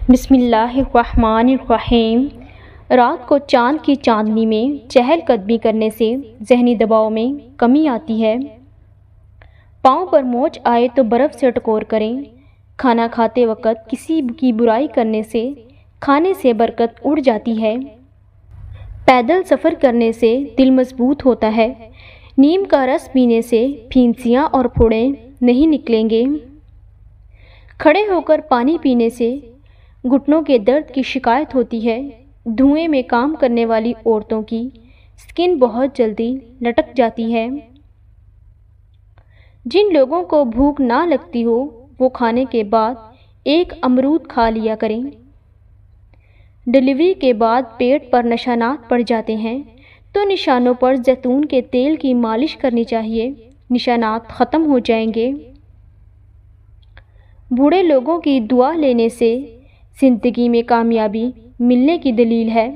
بسم اللہ الرحمن الرحیم۔ رات کو چاند کی چاندنی میں چہل قدمی کرنے سے ذہنی دباؤ میں کمی آتی ہے۔ پاؤں پر موچ آئے تو برف سے ٹکور کریں۔ کھانا کھاتے وقت کسی کی برائی کرنے سے کھانے سے برکت اڑ جاتی ہے۔ پیدل سفر کرنے سے دل مضبوط ہوتا ہے۔ نیم کا رس پینے سے پھینسیاں اور پھوڑے نہیں نکلیں گے۔ کھڑے ہو کر پانی پینے سے گھٹنوں کے درد کی شکایت ہوتی ہے۔ دھوئیں میں کام کرنے والی عورتوں کی سکن بہت جلدی لٹک جاتی ہے۔ جن لوگوں کو بھوک نہ لگتی ہو وہ کھانے کے بعد ایک امرود کھا لیا کریں۔ ڈلیوری کے بعد پیٹ پر نشانات پڑ جاتے ہیں تو نشانوں پر زیتون کے تیل کی مالش کرنی چاہیے، نشانات ختم ہو جائیں گے۔ بوڑھے لوگوں کی دعا لینے سے زندگی میں کامیابی ملنے کی دلیل ہے۔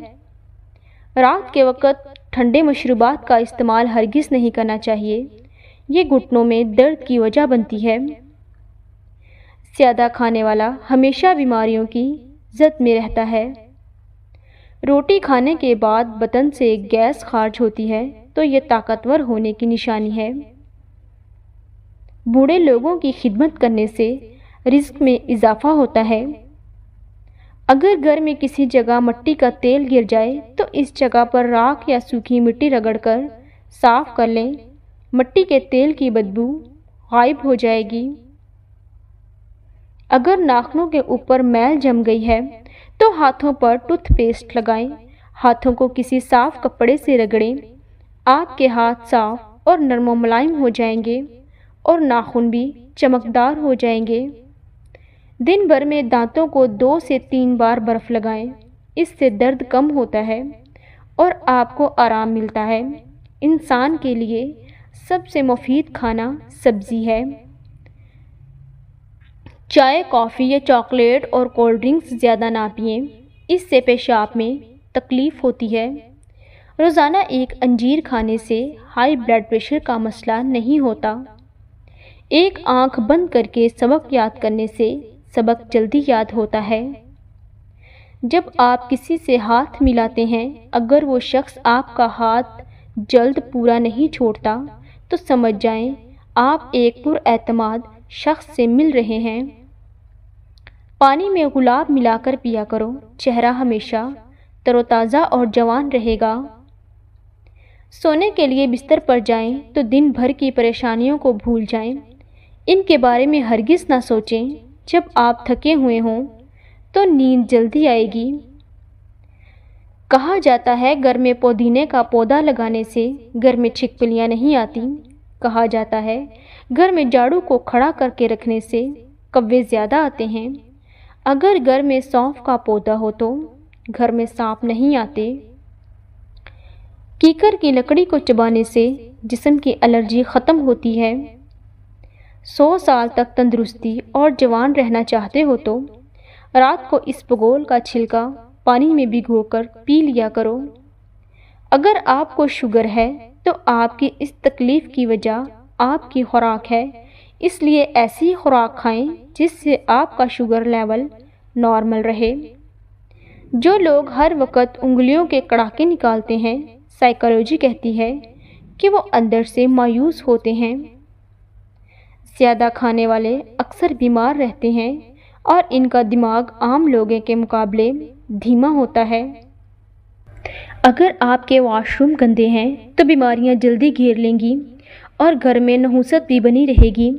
رات کے وقت ٹھنڈے مشروبات کا استعمال ہرگز نہیں کرنا چاہیے، یہ گھٹنوں میں درد کی وجہ بنتی ہے۔ زیادہ کھانے والا ہمیشہ بیماریوں کی زد میں رہتا ہے۔ روٹی کھانے کے بعد بدن سے گیس خارج ہوتی ہے تو یہ طاقتور ہونے کی نشانی ہے۔ بوڑھے لوگوں کی خدمت کرنے سے رزق میں اضافہ ہوتا ہے۔ اگر گھر میں کسی جگہ مٹی کا تیل گر جائے تو اس جگہ پر راکھ یا سوکھی مٹی رگڑ کر صاف کر لیں، مٹی کے تیل کی بدبو غائب ہو جائے گی۔ اگر ناخنوں کے اوپر میل جم گئی ہے تو ہاتھوں پر ٹوتھ پیسٹ لگائیں، ہاتھوں کو کسی صاف کپڑے سے رگڑیں، آپ کے ہاتھ صاف اور نرم و ملائم ہو جائیں گے اور ناخن بھی چمکدار ہو جائیں گے۔ دن بھر میں دانتوں کو 2 سے 3 بار برف لگائیں، اس سے درد کم ہوتا ہے اور آپ کو آرام ملتا ہے۔ انسان کے لیے سب سے مفید کھانا سبزی ہے۔ چائے، کافی یا چاکلیٹ اور کولڈ ڈرنکس زیادہ نہ پئیں، اس سے پیشاب میں تکلیف ہوتی ہے۔ روزانہ ایک انجیر کھانے سے ہائی بلڈ پریشر کا مسئلہ نہیں ہوتا۔ ایک آنکھ بند کر کے سبق یاد کرنے سے سبق جلدی یاد ہوتا ہے۔ جب آپ کسی سے ہاتھ ملاتے ہیں اگر وہ شخص آپ کا ہاتھ جلد پورا نہیں چھوڑتا تو سمجھ جائیں آپ ایک پر اعتماد شخص سے مل رہے ہیں۔ پانی میں گلاب ملا کر پیا کرو، چہرہ ہمیشہ تر و تازہ اور جوان رہے گا۔ سونے کے لیے بستر پر جائیں تو دن بھر کی پریشانیوں کو بھول جائیں، ان کے بارے میں ہرگز نہ سوچیں۔ جب آپ تھکے ہوئے ہوں تو نیند جلدی آئے گی۔ کہا جاتا ہے گھر میں پودینے کا پودا لگانے سے گھر میں چھپکلیاں نہیں آتی۔ کہا جاتا ہے گھر میں جھاڑو کو کھڑا کر کے رکھنے سے کوے زیادہ آتے ہیں۔ اگر گھر میں سونف کا پودا ہو تو گھر میں سانپ نہیں آتے۔ کیکر کی لکڑی کو چبانے سے جسم کی الرجی ختم ہوتی ہے۔ 100 سال تک تندرستی اور جوان رہنا چاہتے ہو تو رات کو اسبگول کا چھلکا پانی میں بھگو کر پی لیا کرو۔ اگر آپ کو شوگر ہے تو آپ کی اس تکلیف کی وجہ آپ کی خوراک ہے، اس لیے ایسی خوراک کھائیں جس سے آپ کا شوگر لیول نارمل رہے۔ جو لوگ ہر وقت انگلیوں کے کڑاکے نکالتے ہیں، سائیکالوجی کہتی ہے کہ وہ اندر سے مایوس ہوتے ہیں۔ زیادہ کھانے والے اکثر بیمار رہتے ہیں اور ان کا دماغ عام لوگوں کے مقابلے دھیما ہوتا ہے۔ اگر آپ کے واش روم گندے ہیں تو بیماریاں جلدی گھیر لیں گی اور گھر میں نحوست بھی بنی رہے گی،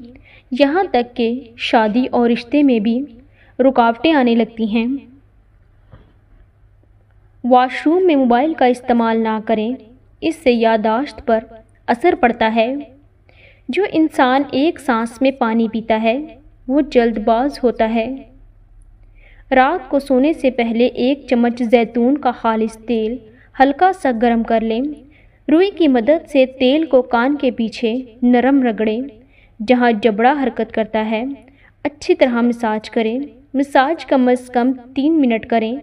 یہاں تک کہ شادی اور رشتے میں بھی رکاوٹیں آنے لگتی ہیں۔ واش روم میں موبائل کا استعمال نہ کریں، اس سے یادداشت پر اثر پڑتا ہے۔ جو انسان ایک سانس میں پانی پیتا ہے وہ جلد باز ہوتا ہے۔ رات کو سونے سے پہلے 1 چمچ زیتون کا خالص تیل ہلکا سا گرم کر لیں۔ روئی کی مدد سے تیل کو کان کے پیچھے نرم رگڑیں، جہاں جبڑا حرکت کرتا ہے اچھی طرح مساج کریں۔ مساج کم از کم 3 منٹ کریں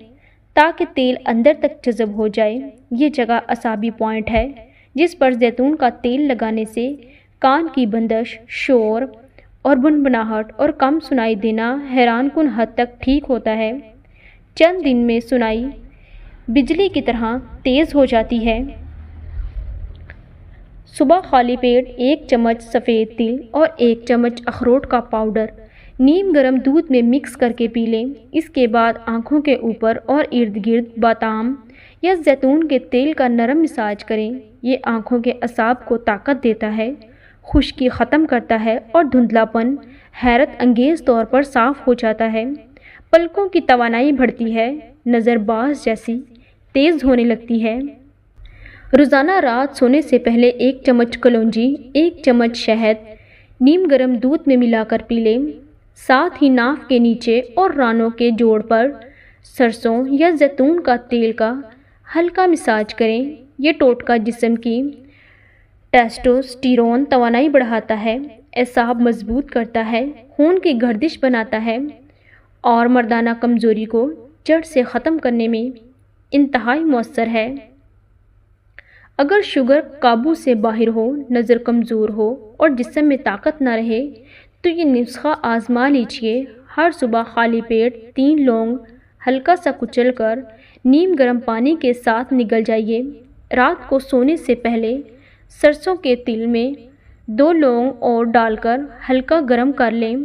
تاکہ تیل اندر تک جذب ہو جائے۔ یہ جگہ اعصابی پوائنٹ ہے جس پر زیتون کا تیل لگانے سے کان کی بندش، شور اور بنبناہٹ اور کم سنائی دینا حیران کن حد تک ٹھیک ہوتا ہے۔ چند دن میں سنائی بجلی کی طرح تیز ہو جاتی ہے۔ صبح خالی پیٹ 1 چمچ سفید تل اور 1 چمچ اخروٹ کا پاؤڈر نیم گرم دودھ میں مکس کر کے پی لیں۔ اس کے بعد آنکھوں کے اوپر اور ارد گرد بادام یا زیتون کے تیل کا نرم مساج کریں۔ یہ آنکھوں کے اعصاب کو طاقت دیتا ہے، خشکی ختم کرتا ہے اور دھندلاپن حیرت انگیز طور پر صاف ہو جاتا ہے۔ پلکوں کی توانائی بڑھتی ہے، نظر باز جیسی تیز ہونے لگتی ہے۔ روزانہ رات سونے سے پہلے 1 چمچ کلونجی 1 چمچ شہد نیم گرم دودھ میں ملا کر پی لیں۔ ساتھ ہی ناف کے نیچے اور رانوں کے جوڑ پر سرسوں یا زیتون کا تیل کا ہلکا مساج کریں۔ یہ ٹوٹکا جسم کی ٹیسٹوسٹیرون توانائی بڑھاتا ہے، اعصاب مضبوط کرتا ہے، خون کی گردش بناتا ہے اور مردانہ کمزوری کو جڑ سے ختم کرنے میں انتہائی مؤثر ہے۔ اگر شوگر قابو سے باہر ہو، نظر کمزور ہو اور جسم میں طاقت نہ رہے تو یہ نسخہ آزما لیجیے۔ ہر صبح خالی پیٹ 3 لونگ ہلکا سا کچل کر نیم گرم پانی کے ساتھ نگل جائیے۔ رات کو سونے سے پہلے سرسوں کے تیل میں 2 لونگ اور ڈال کر ہلکا گرم کر لیں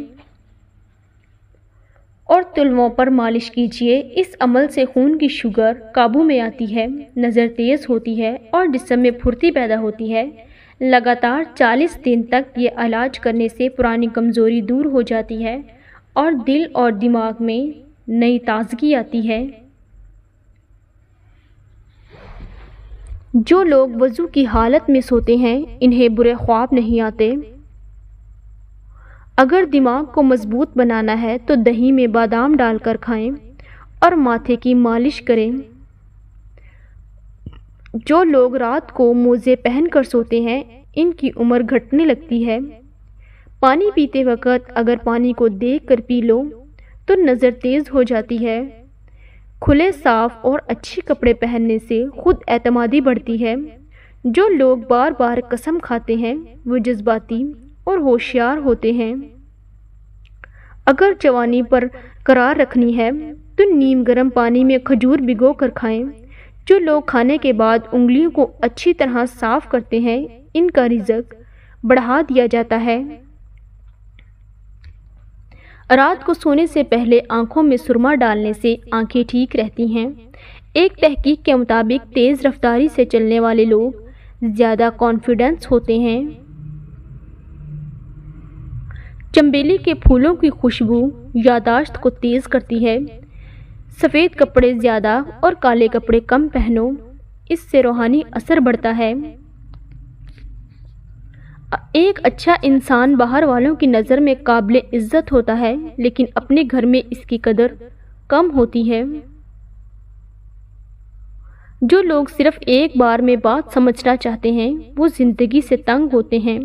اور تلووں پر مالش کیجیے۔ اس عمل سے خون کی شوگر قابو میں آتی ہے، نظر تیز ہوتی ہے اور جسم میں پھرتی پیدا ہوتی ہے۔ لگاتار 40 دن تک یہ علاج کرنے سے پرانی کمزوری دور ہو جاتی ہے اور دل اور دماغ میں نئی تازگی آتی ہے۔ جو لوگ وضو کی حالت میں سوتے ہیں انہیں برے خواب نہیں آتے۔ اگر دماغ کو مضبوط بنانا ہے تو دہی میں بادام ڈال کر کھائیں اور ماتھے کی مالش کریں۔ جو لوگ رات کو موزے پہن کر سوتے ہیں ان کی عمر گھٹنے لگتی ہے۔ پانی پیتے وقت اگر پانی کو دیکھ کر پی لو تو نظر تیز ہو جاتی ہے۔ کھلے صاف اور اچھے کپڑے پہننے سے خود اعتمادی بڑھتی ہے۔ جو لوگ بار بار قسم کھاتے ہیں وہ جذباتی اور ہوشیار ہوتے ہیں۔ اگر جوانی پر قرار رکھنی ہے تو نیم گرم پانی میں کھجور بھگو کر کھائیں۔ جو لوگ کھانے کے بعد انگلیوں کو اچھی طرح صاف کرتے ہیں ان کا رزق بڑھا دیا جاتا ہے۔ رات کو سونے سے پہلے آنکھوں میں سرما ڈالنے سے آنکھیں ٹھیک رہتی ہیں۔ ایک تحقیق کے مطابق تیز رفتاری سے چلنے والے لوگ زیادہ کانفیڈنس ہوتے ہیں۔ چنبیلی کے پھولوں کی خوشبو یادداشت کو تیز کرتی ہے۔ سفید کپڑے زیادہ اور کالے کپڑے کم پہنو، اس سے روحانی اثر بڑھتا ہے۔ ایک اچھا انسان باہر والوں کی نظر میں قابل عزت ہوتا ہے لیکن اپنے گھر میں اس کی قدر کم ہوتی ہے۔ جو لوگ صرف ایک بار میں بات سمجھنا چاہتے ہیں وہ زندگی سے تنگ ہوتے ہیں۔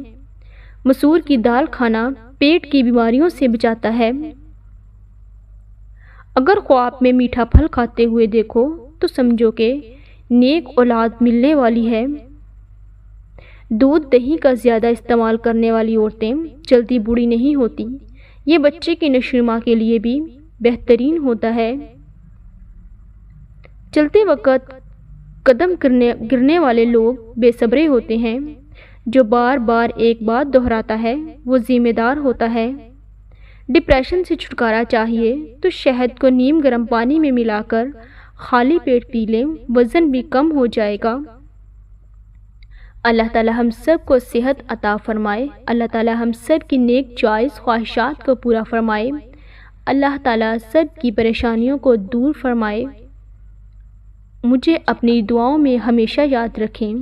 مسور کی دال کھانا پیٹ کی بیماریوں سے بچاتا ہے۔ اگر خواب میں میٹھا پھل کھاتے ہوئے دیکھو تو سمجھو کہ نیک اولاد ملنے والی ہے۔ دودھ دہی کا زیادہ استعمال کرنے والی عورتیں جلدی بوڑھی نہیں ہوتی۔ یہ بچے کی نشوونما کے لیے بھی بہترین ہوتا ہے۔ چلتے وقت قدم گرنے والے لوگ بے صبرے ہوتے ہیں۔ جو بار بار ایک بات دہراتا ہے وہ ذمہ دار ہوتا ہے۔ ڈپریشن سے چھٹکارا چاہیے تو شہد کو نیم گرم پانی میں ملا کر خالی پیٹ پی لیں، وزن بھی کم ہو جائے گا۔ اللہ تعالی ہم سب کو صحت عطا فرمائے۔ اللہ تعالی ہم سب کی نیک جائز خواہشات کو پورا فرمائے۔ اللہ تعالی سب کی پریشانیوں کو دور فرمائے۔ مجھے اپنی دعاؤں میں ہمیشہ یاد رکھیں۔